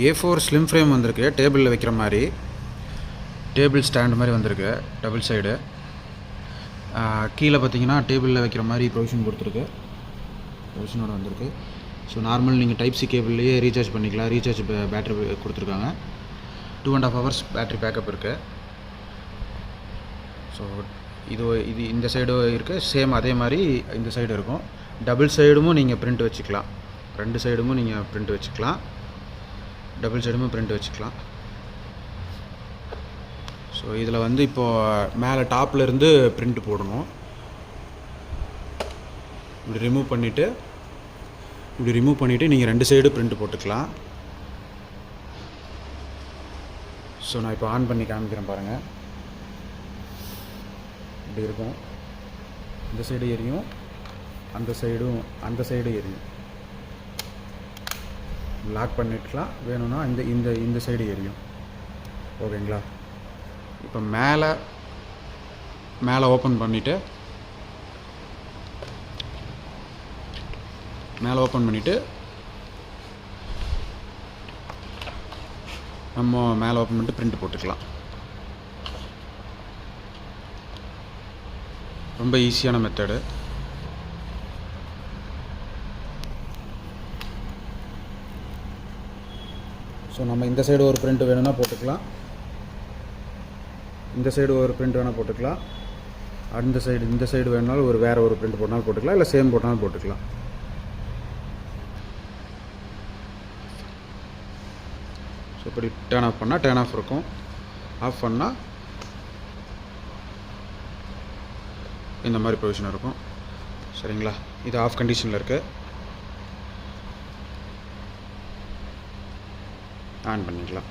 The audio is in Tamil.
A4 ஸ்லிம் ஃப்ரேம் வந்திருக்கு, டேபிளில் வைக்கிற மாதிரி, டேபிள் ஸ்டாண்ட் மாதிரி வந்திருக்கு, டபுள் சைடு. கீழே பார்த்தீங்கன்னா டேபிளில் வைக்கிற மாதிரி ப்ரொவிஷன் கொடுத்துருக்கு, ப்ரொவிஷனோட வந்திருக்கு. ஸோ நார்மல் நீங்கள் டைப் சி கேபிள்லேயே ரீசார்ஜ் பண்ணிக்கலாம். ரீசார்ஜ் பேட்ரி கொடுத்துருக்காங்க. 2.5 hours பேட்ரி பேக்கப் இருக்குது. ஸோ இது இந்த சைடும் இருக்குது, சேம் அதே மாதிரி இந்த சைடு இருக்கும். டபுள் சைடும் நீங்கள் பிரிண்ட் வச்சுக்கலாம், 2 சைடும் நீங்கள் பிரிண்ட் வச்சுக்கலாம், டபுள் சைடும் பிரிண்ட் வச்சுக்கலாம். ஸோ இதில் வந்து இப்போது மேலே டாப்லேருந்து பிரிண்ட் போடணும். இப்படி ரிமூவ் பண்ணிவிட்டு நீங்கள் 2 சைடு பிரிண்ட் போட்டுக்கலாம். ஸோ நான் இப்போ ஆன் பண்ணி காமிக்கிறேன் பாருங்கள். இப்படி இருக்கும், இந்த சைடு எரியும், அந்த சைடு எரியும். லாக் பண்ணிக்கலாம், வேணும்னா இந்த சைடு எரியும். ஓகேங்களா? இப்போ மேலே ஓப்பன் பண்ணிவிட்டு நம்ம மேலே ஓப்பன் பண்ணிட்டு பிரிண்ட் போட்டுக்கலாம். ரொம்ப ஈஸியான மெத்தடு. ஸோ நம்ம இந்த சைடு ஒரு பிரிண்ட் வேணும்னா போட்டுக்கலாம், இந்த சைடு ஒரு பிரிண்ட் வேணால் போட்டுக்கலாம், இந்த சைடு வேணுனாலும் வேறு ஒரு பிரிண்ட் போட்டாலும் போட்டுக்கலாம், இல்லை சேம் போட்டாலும் போட்டுக்கலாம். ஸோ இப்படி டேர்ன் ஆஃப் பண்ணால் டேர்ன் ஆஃப் இருக்கும், ஆஃப் பண்ணால் இந்த மாதிரி பொசிஷன் இருக்கும். சரிங்களா? இது ஆஃப் கண்டிஷனில் இருக்குது. ஆன் பண்ணிக்கலாம்.